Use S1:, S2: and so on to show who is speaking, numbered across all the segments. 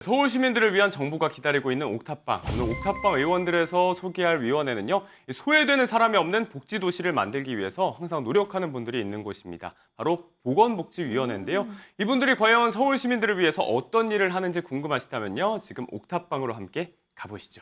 S1: 서울 시민들을 위한 정부가 기다리고 있는 옥탑방. 오늘 옥탑방 의원들에서 소개할 위원회는요, 소외되는 사람이 없는 복지도시를 만들기 위해서 항상 노력하는 분들이 있는 곳입니다. 바로 보건복지위원회인데요. 이분들이 과연 서울 시민들을 위해서 어떤 일을 하는지 궁금하시다면요, 지금 옥탑방으로 함께 가보시죠.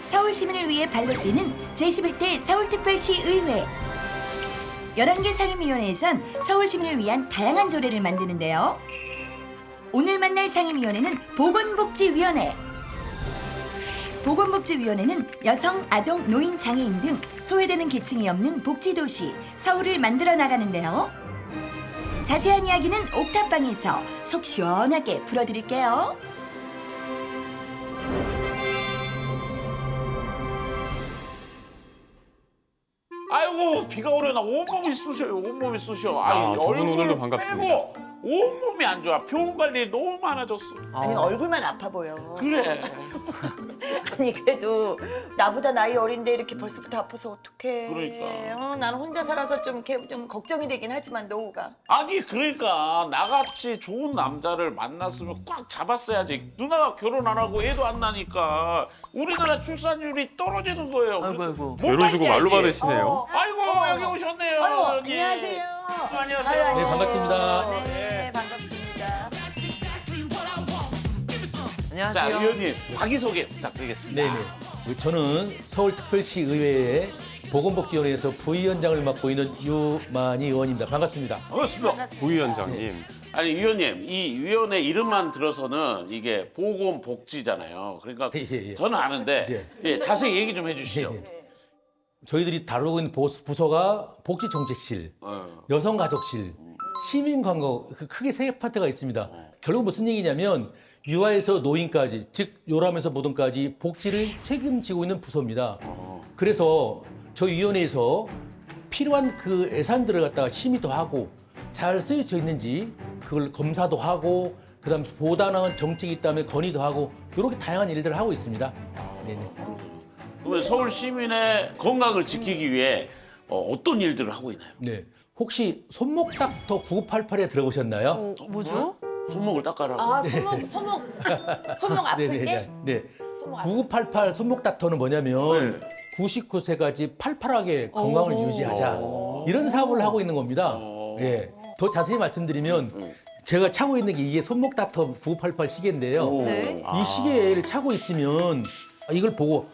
S2: 서울 시민을 위해 발로 뛰는 제11대 서울특별시 의회. 11개 상임위원회에선 서울 시민을 위한 다양한 조례를 만드는데요. 오늘 만날 상임위원회는 보건복지위원회. 보건복지위원회는 여성, 아동, 노인, 장애인 등 소외되는 계층이 없는 복지도시 서울을 만들어 나가는데요. 자세한 이야기는 옥탑방에서 속 시원하게 풀어드릴게요.
S3: 아이고 비가 오려나 온몸이 쑤셔요. 온몸이 쑤셔.
S1: 두 분 오늘도 반갑습니다.
S3: 빼고 온몸이 안 좋아. 병원 관리 너무 많아졌어.
S4: 아니 얼굴만 아파 보여.
S3: 그래.
S4: 아니 그래도 나보다 나이 어린데 이렇게 벌써부터 아파서 어떡해.
S3: 그러니까.
S4: 나는 혼자 살아서 좀 걱정이 되긴 하지만 노후가.
S3: 아니 그러니까 나같이 좋은 남자를 만났으면 꽉 잡았어야지. 누나가 결혼 안 하고 애도 안 나니까 우리나라 출산율이 떨어지는 거예요.
S5: 아이고.
S1: 죄로 주고 말로 받으시네요.
S3: 아이고 여기 오셨네요.
S4: 아유,
S3: 언니.
S4: 안녕하세요.
S3: 안녕하세요.
S5: 네, 반갑습니다.
S4: 네, 반갑습니다.
S3: 자
S5: 안녕하세요.
S3: 의원님 자기소개 부탁드리겠습니다.
S5: 네네. 저는 서울특별시 의회의 보건복지위원회에서 부위원장을 맡고 있는 유만희 의원입니다. 반갑습니다.
S3: 반갑습니다.
S1: 부위원장님.
S3: 아니 위원님 이 위원회 이름만 들어서는 이게 보건복지잖아요. 그러니까
S5: 예.
S3: 저는 아는데 예, 자세히 얘기 좀 해주시죠.
S5: 저희들이 다루고 있는 부서가 복지정책실, 여성가족실, 시민관광 크게 세 파트가 있습니다. 결국 무슨 얘기냐면 유아에서 노인까지, 즉 요람에서 모든까지 복지를 책임지고 있는 부서입니다. 그래서 저희 위원회에서 필요한 그 예산들을 갖다가 심의도 하고 잘 쓰여져 있는지 그걸 검사도 하고 그다음에 보다 나은 정책이 있다면 건의도 하고 이렇게 다양한 일들을 하고 있습니다. 네네.
S3: 그러면 서울 시민의 건강을 지키기 위해 어떤 일들을 하고 있나요?
S5: 네. 혹시 손목닥터 9988에 들어보셨나요?
S6: 뭐죠?
S3: 손목을 닦아라고.
S4: 아 손목 아플 때?
S5: 네.
S4: 손목 아플
S5: 9988 손목닥터는 뭐냐면
S3: 네.
S5: 99세까지 팔팔하게 건강을
S6: 오.
S5: 유지하자. 이런 사업을 하고 있는 겁니다. 예. 더 자세히 말씀드리면 제가 차고 있는 게 이게 손목닥터 9988 시계인데요.
S6: 네.
S5: 이 시계를 차고 있으면 이걸 보고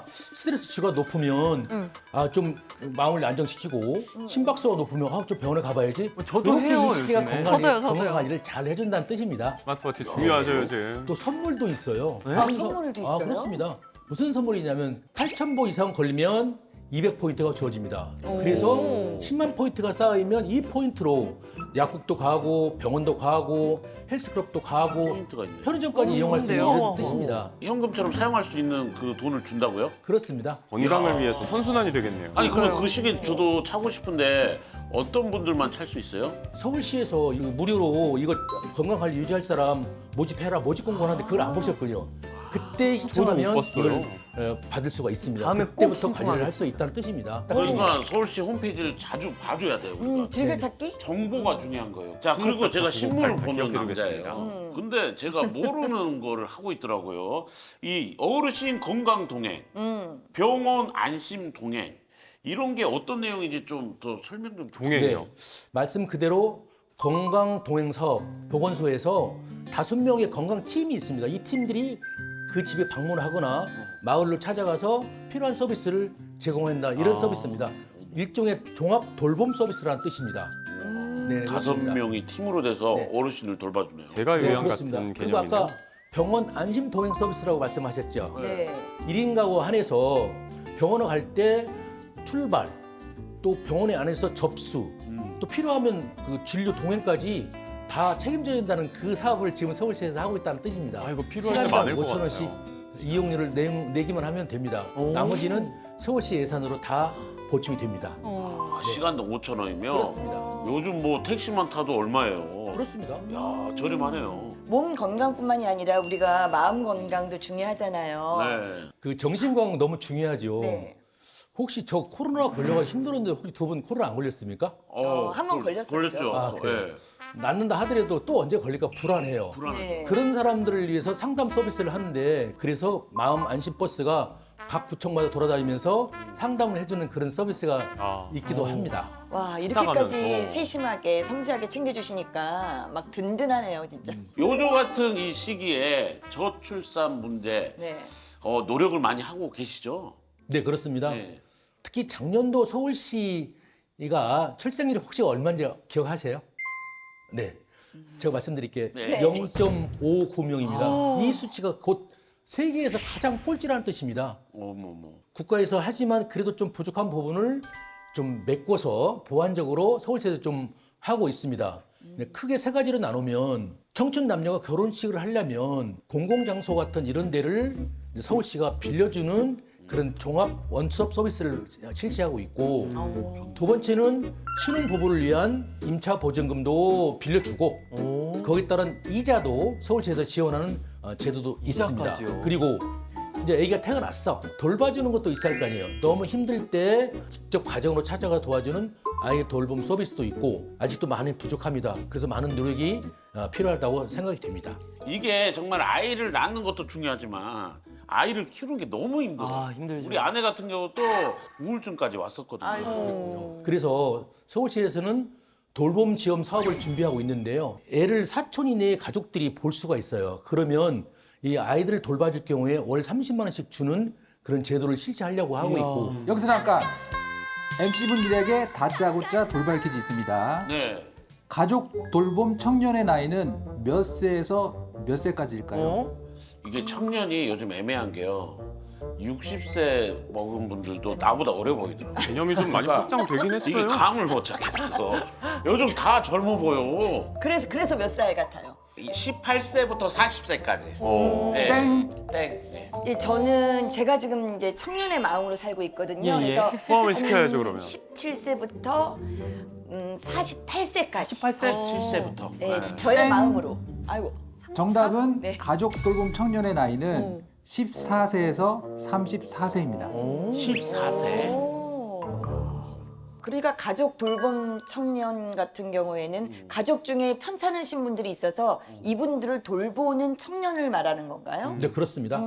S5: 스트레스치가 높으면 좀 마음을 안정시키고 심박수가 높으면 좀 병원에 가봐야지.
S1: 저도
S5: 이렇게
S1: 해요,
S5: 이 시계가
S1: 요즘에.
S6: 저도요.
S5: 건강한 일을 잘 해준다는 뜻입니다.
S1: 스마트워치 중요하죠, 요즘.
S5: 또 선물도 있어요.
S4: 아, 선물도 있어요?
S5: 그렇습니다. 무슨 선물이냐면 8,000보 이상 걸리면 200포인트가 주어집니다. 그래서 10만 포인트가 쌓이면 이 포인트로 약국도 가고 병원도 가고 헬스클럽도 가고
S3: 포인트가 있네.
S5: 편의점까지 이용할 수 있는
S6: 좋은데요?
S5: 이런 뜻입니다.
S3: 현금처럼 사용할 수 있는 그 돈을 준다고요?
S5: 그렇습니다.
S1: 건강을 위해서 선순환이 되겠네요.
S3: 아니 그러면 그 시계 저도 차고 싶은데 어떤 분들만 찰 수 있어요?
S5: 서울시에서 이거 무료로 이거 건강관리 유지할 사람 모집해라 모집 공고하는데 그걸 안 보셨군요. 그때 신청하면
S1: 못 봤어요.
S5: 이걸 받을 수가 있습니다.
S6: 다음에 꼭
S5: 그때부터 관리를 할
S6: 신청하겠습니다.
S5: 수 있다는 뜻입니다.
S3: 그러니까 서울시 홈페이지를 자주 봐줘야 돼요. 우리가.
S4: 즐겨찾기?
S3: 정보가 중요한 거예요. 자 그리고 제가 신문을 보는
S1: 기억해두겠습니다.
S3: 남자예요. 근데 제가 모르는 거를 하고 있더라고요. 이 어르신 건강 동행, 병원 안심 동행 이런 게 어떤 내용인지 좀 더 설명 좀.
S1: 동행이요.
S5: 말씀 그대로 건강 동행 사업 보건소에서 5명의 건강 팀이 있습니다. 이 팀들이 그 집에 방문하거나 마을로 찾아가서 필요한 서비스를 제공한다 이런 서비스입니다. 일종의 종합 돌봄 서비스라는 뜻입니다. 네,
S3: 다섯
S5: 그렇습니다.
S3: 명이 팀으로 돼서
S5: 네.
S3: 어르신을 돌봐주네요.
S1: 제가
S5: 네,
S1: 유형
S5: 그렇습니다.
S1: 같은
S5: 그리고
S1: 개념이네요.
S5: 아까 병원 안심 동행 서비스라고 말씀하셨죠.
S4: 네.
S5: 1인 가구 한해서 병원에 갈 때 출발, 또 병원에 안에서 접수, 또 필요하면 그 진료 동행까지 다 책임져야 된다는 그 사업을 지금 서울시에서 하고 있다는 뜻입니다.
S1: 아, 이거 필요한 게
S5: 시간당
S1: 많을 것
S5: 5,000원씩
S1: 같아요.
S5: 이용료를 내기만 하면 됩니다. 나머지는 서울시 예산으로 다 보충이 됩니다.
S3: 아, 시간당 5,000원이면
S5: 그렇습니다.
S3: 요즘 뭐 택시만 타도 얼마예요?
S5: 그렇습니다.
S3: 야 저렴하네요.
S4: 몸 건강뿐만이 아니라 우리가 마음 건강도 중요하잖아요.
S3: 네.
S5: 그 정신건강 너무 중요하죠.
S4: 네.
S5: 혹시 저 코로나 걸려가 힘들었는데 혹시 두 분 코로나 안 걸렸습니까?
S4: 한번 걸렸었죠.
S3: 걸렸죠.
S5: 아, 그래요?
S3: 예.
S5: 낫는다 하더라도 또 언제 걸릴까 불안해요.
S3: 불안해.
S4: 네.
S5: 그런 사람들을 위해서 상담 서비스를 하는데 그래서 마음 안심 버스가 각 구청마다 돌아다니면서 상담을 해주는 그런 서비스가 있기도 합니다.
S4: 와, 이렇게까지
S1: 찾아가면서.
S4: 세심하게 섬세하게 챙겨주시니까 막 든든하네요, 진짜.
S3: 요즘 같은 이 시기에 저출산 문제
S4: 네.
S3: 노력을 많이 하고 계시죠?
S5: 네, 그렇습니다.
S3: 네.
S5: 특히 작년도 서울시가 출생률이 혹시 얼마인지 기억하세요? 네. 제가 말씀드릴게요.
S3: 네.
S5: 0.59명입니다. 이 수치가 곧 세계에서 가장 꼴찌라는 뜻입니다.
S3: 어머머.
S5: 국가에서 하지만 그래도 좀 부족한 부분을 좀 메꿔서 보완적으로 서울시에서 좀 하고 있습니다. 네, 크게 세 가지로 나누면 청춘 남녀가 결혼식을 하려면 공공장소 같은 이런 데를 이제 서울시가 빌려주는 그런 종합 원스톱 서비스를 실시하고 있고 두 번째는 신혼 부부를 위한 임차 보증금도 빌려주고 거기에 따른 이자도 서울시에서 지원하는 제도도 있습니다.
S1: 이자까지요?
S5: 그리고 이제 아기가 태어났어. 돌봐주는 것도 있어야 할 거 아니에요. 너무 힘들 때 직접 가정으로 찾아가 도와주는 아이 돌봄 서비스도 있고 아직도 많이 부족합니다. 그래서 많은 노력이 필요하다고 생각이 됩니다.
S3: 이게 정말 아이를 낳는 것도 중요하지만 아이를 키우는 게 너무 힘들어요.
S6: 아, 힘들죠.
S3: 우리 아내 같은 경우도 우울증까지 왔었거든요.
S5: 그래서 서울시에서는 돌봄 지원 사업을 준비하고 있는데요. 애를 사촌 이내의 가족들이 볼 수가 있어요. 그러면 이 아이들을 돌봐줄 경우에 월 30만 원씩 주는 그런 제도를 실시하려고 하고 있고
S6: 여기서 잠깐 MC분들에게 다짜고짜 돌발 퀴즈 있습니다.
S3: 네.
S6: 가족 돌봄 청년의 나이는 몇 세에서 몇 세까지일까요?
S3: 이게 청년이 요즘 애매한 게요. 60세 먹은 분들도 나보다 어려 보이더라고요.
S1: 개념이 좀 많이
S3: 그러니까
S1: 확장되긴 했어요.
S3: 이게 감을 못 잡겠어서 요즘 다 젊어 보여.
S4: 그래서 몇 살 같아요?
S3: 18세부터 40세까지. 네.
S6: 땡!
S3: 땡. 네.
S4: 저는 제가 지금 이제 청년의 마음으로 살고 있거든요.
S1: 예, 예.
S4: 그래서
S1: 포함을 시켜야죠, 그러면.
S4: 17세부터 48세까지.
S6: 18세?
S3: 7세부터.
S4: 네, 저의 마음으로. 아이고.
S6: 정답은
S4: 네.
S6: 가족 돌봄 청년의 나이는 14세에서 34세입니다.
S3: 14세.
S4: 그러니까 가족 돌봄 청년 같은 경우에는 가족 중에 편찮으신 분들이 있어서 이분들을 돌보는 청년을 말하는 건가요?
S5: 네, 그렇습니다.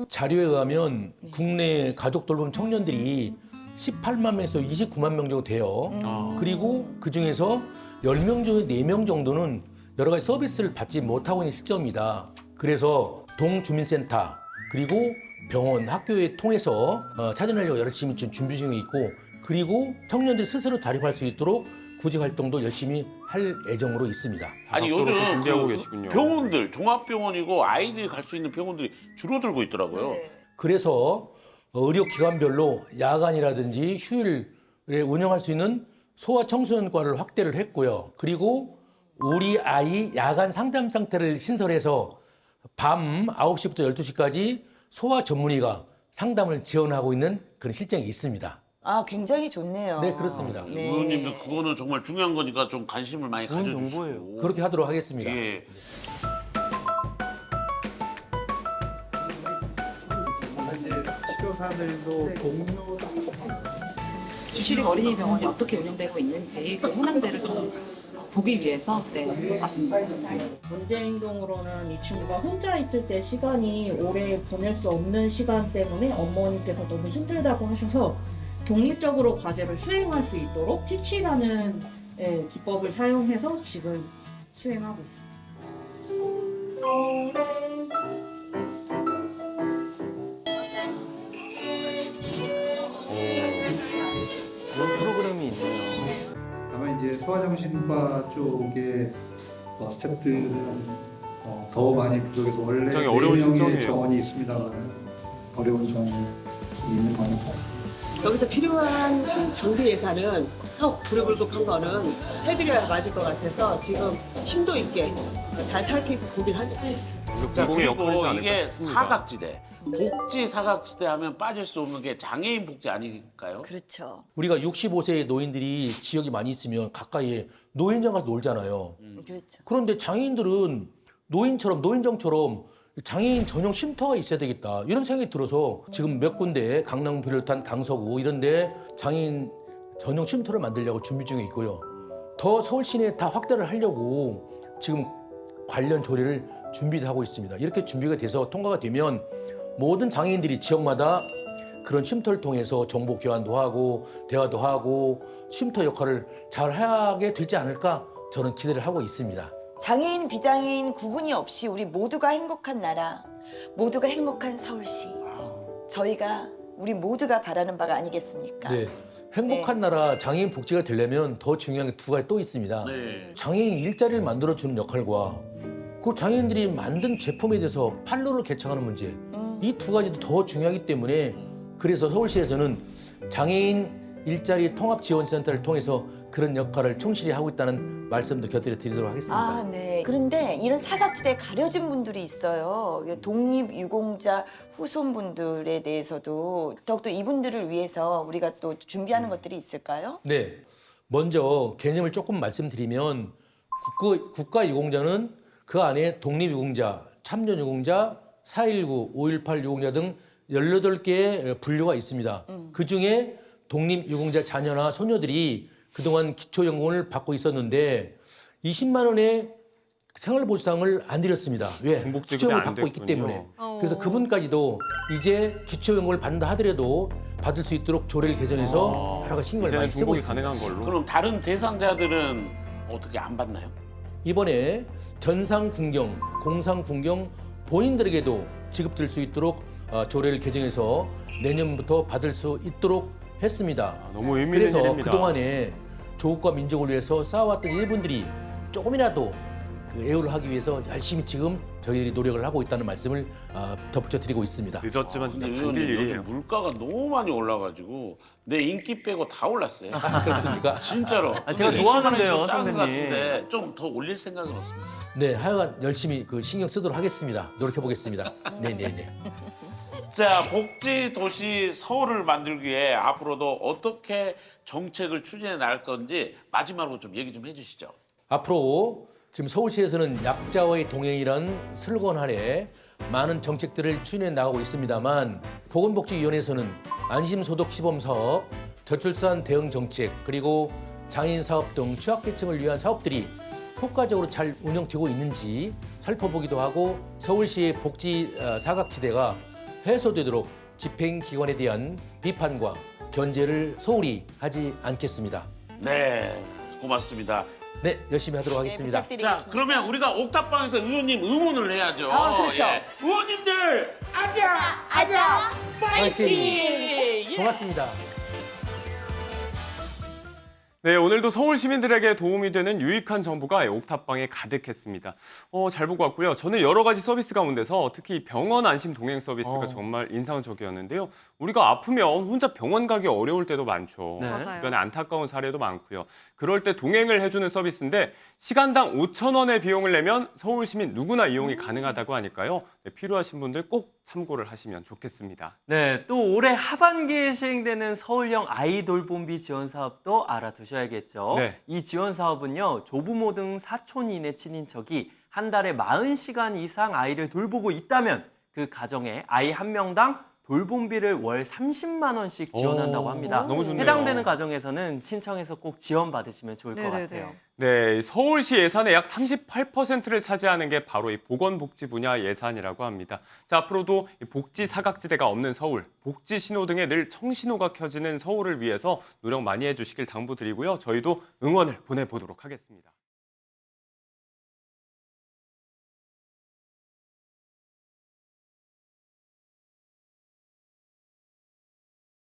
S5: 자료에 의하면 국내 가족 돌봄 청년들이 18만 명에서 29만 명 정도 돼요. 그리고 그중에서 10명 중에 4명 정도는 여러 가지 서비스를 받지 못하고 있는 실정입니다. 그래서 동주민센터 그리고 병원, 학교에 통해서 찾아내려고 열심히 좀 준비 중에 있고 그리고 청년들이 스스로 자립할 수 있도록 구직 활동도 열심히 할 예정으로 있습니다.
S3: 아니
S1: 다각도로 또
S3: 요즘
S1: 준비하고
S3: 그
S1: 계시군요.
S3: 병원들 종합병원이고 아이들이 갈 수 있는 병원들이 줄어들고 있더라고요.
S5: 그래서 의료기관별로 야간이라든지 휴일에 운영할 수 있는 소아청소년과를 확대를 했고요. 그리고 우리 아이 야간 상담 상태를 신설해서 밤 9시부터 12시까지 소아 전문의가 상담을 지원하고 있는 그런 실정이 있습니다.
S4: 아, 굉장히 좋네요.
S5: 네, 그렇습니다.
S4: 네.
S3: 의원님들 그거는 정말 중요한 거니까 좀 관심을 많이
S6: 좋은
S3: 가져주시고.
S6: 정보예요.
S5: 그렇게 하도록 하겠습니다.
S3: 예.
S7: 주시립 어린이병원이 어떻게 운영되고 있는지 그 현황들을 좀 보기 위해서 왔습니다.
S8: 문제 행동으로는 이 친구가 혼자 있을 때 시간이 오래 보낼 수 없는 시간 때문에 어머니께서 너무 힘들다고 하셔서 독립적으로 과제를 수행할 수 있도록 티치라는 기법을 사용해서 지금 수행하고 있습니다.
S6: 그런 프로그램이 있네요.
S9: 다만 이제 소아정신과 쪽에 스태프들은 더 많이 부족해서 원래
S1: 굉장히 어려운
S9: 4명의
S1: 신청이에요.
S9: 정원이 있습니다만 어려운 정원이 있는 거는
S10: 여기서 필요한 장비 예산은 더 부랴불급한 거는 해드려야 맞을 것 같아서 지금 심도 있게 잘 살피고 보긴 하죠.
S3: 자,
S1: 공공의
S3: 그리고
S1: 역할이지 않을까
S3: 이게
S1: 싶습니다.
S3: 사각지대. 복지 사각지대 하면 빠질 수 없는 게 장애인 복지 아닐까요?
S4: 그렇죠.
S5: 우리가 65세의 노인들이 지역이 많이 있으면 가까이에 노인정 가서 놀잖아요.
S4: 그렇죠.
S5: 그런데 장애인들은 노인정처럼 장애인 전용 쉼터가 있어야 되겠다 이런 생각이 들어서 지금 몇 군데 강남 비롯한 강서구 이런 데 장애인 전용 쉼터를 만들려고 준비 중에 있고요. 더 서울 시내에 다 확대를 하려고 지금 관련 조례를 준비하고 있습니다. 이렇게 준비가 돼서 통과가 되면 모든 장애인들이 지역마다 그런 쉼터를 통해서 정보 교환도 하고 대화도 하고 쉼터 역할을 잘 하게 되지 않을까 저는 기대를 하고 있습니다.
S4: 장애인, 비장애인 구분이 없이 우리 모두가 행복한 나라, 모두가 행복한 서울시. 우리 모두가 바라는 바가 아니겠습니까?
S5: 네. 행복한 나라 장애인 복지가 되려면 더 중요한 게 두 가지 또 있습니다.
S3: 네.
S5: 장애인 일자리를 만들어주는 역할과 그 장애인들이 만든 제품에 대해서 판로를 개척하는 문제 이 두 가지도 더 중요하기 때문에 그래서 서울시에서는 장애인 일자리 통합지원센터를 통해서 그런 역할을 충실히 하고 있다는 말씀도 곁들여 드리도록 하겠습니다.
S4: 아, 네. 그런데 이런 사각지대에 가려진 분들이 있어요. 독립유공자 후손분들에 대해서도 더욱더 이분들을 위해서 우리가 또 준비하는 것들이 있을까요?
S5: 네. 먼저 개념을 조금 말씀드리면 국가유공자는 그 안에 독립유공자, 참전유공자, 4.19, 5.18 유공자 등 18개의 분류가 있습니다. 그중에 독립유공자 자녀나 소녀들이 그동안 기초연금을 받고 있었는데 20만 원의 생활보상을 안 드렸습니다. 왜?
S1: 중복지급이
S5: 기초연금을
S1: 안
S5: 받고 있기
S1: 됐군요.
S5: 때문에. 그래서 그분까지도 이제 기초연금을 받는다 하더라도 받을 수 있도록 조례를 개정해서 여러 가지 신경을
S1: 이제는
S5: 많이 쓰고
S1: 중복이
S5: 있습니다.
S1: 가능한 걸로.
S3: 그럼 다른 대상자들은 어떻게 안 받나요?
S5: 이번에 전상군경, 공상군경 본인들에게도 지급될 수 있도록 조례를 개정해서 내년부터 받을 수 있도록 했습니다.
S1: 너무 의미 있는
S5: 그래서
S1: 일입니다.
S5: 그동안에 조국과 민족을 위해서 싸워왔던 일분들이 조금이라도 그 애우를 하기 위해서 열심히 지금 저희들이 노력을 하고 있다는 말씀을 덧붙여 드리고 있습니다.
S1: 늦었지만 진짜
S3: 근데
S1: 당길
S3: 의원님
S1: 일이에요.
S3: 요즘 물가가 너무 많이 올라가지고 내 인기 빼고 다 올랐어요.
S5: 그렇습니까?
S3: 진짜로.
S11: 제가
S3: 근데
S11: 좋아하는데요,
S3: 20만 원이 좀 작은 것
S11: 선배님.
S3: 같은데 좀 더 올릴 생각은 없습니다.
S5: 네, 하여간 열심히 그 신경 쓰도록 하겠습니다. 노력해 보겠습니다. 네네네.
S3: 자, 복지 도시 서울을 만들기 위해 앞으로도 어떻게 정책을 추진해 나갈 건지 마지막으로 좀 얘기 좀 해주시죠.
S5: 앞으로 지금 서울시에서는 약자와의 동행이라는 슬로건 아래 많은 정책들을 추진해 나가고 있습니다만 보건복지위원회에서는 안심소득 시범 사업, 저출산 대응 정책, 그리고 장애인 사업 등 취약계층을 위한 사업들이 효과적으로 잘 운영되고 있는지 살펴보기도 하고 서울시의 복지 사각지대가 해소되도록 집행기관에 대한 비판과 견제를 소홀히 하지 않겠습니다.
S3: 네, 고맙습니다.
S5: 네, 열심히 하도록 하겠습니다.
S3: 자, 그러면 우리가 옥탑방에서 의원님 응원을 해야죠.
S4: 그렇죠.
S3: 예. 의원님들
S4: 아자!
S5: 파이팅! 고맙습니다.
S1: 네, 오늘도 서울 시민들에게 도움이 되는 유익한 정보가 옥탑방에 가득했습니다. 잘 보고 왔고요. 저는 여러 가지 서비스 가운데서 특히 병원 안심 동행 서비스가 정말 인상적이었는데요. 우리가 아프면 혼자 병원 가기 어려울 때도 많죠.
S11: 네. 맞아요.
S1: 주변에 안타까운 사례도 많고요. 그럴 때 동행을 해주는 서비스인데 시간당 5,000원의 비용을 내면 서울 시민 누구나 이용이 가능하다고 하니까요. 네, 필요하신 분들 꼭 참고를 하시면 좋겠습니다.
S11: 네, 또 올해 하반기에 시행되는 서울형 아이 돌봄비 지원 사업도 알아두셔야겠죠.
S1: 네.
S11: 이 지원 사업은요, 조부모 등 사촌 이내 친인척이 한 달에 40시간 이상 아이를 돌보고 있다면 그 가정에 아이 한 명당 돌봄비를 월 30만 원씩 지원한다고 합니다.
S1: 너무 좋네요.
S11: 해당되는 가정에서는 신청해서 꼭 지원 받으시면 좋을 것 같아요.
S1: 네, 서울시 예산의 약 38%를 차지하는 게 바로 이 보건복지 분야 예산이라고 합니다. 자, 앞으로도 이 복지 사각지대가 없는 서울, 복지 신호 등에 늘 청신호가 켜지는 서울을 위해서 노력 많이 해주시길 당부드리고요. 저희도 응원을 보내보도록 하겠습니다.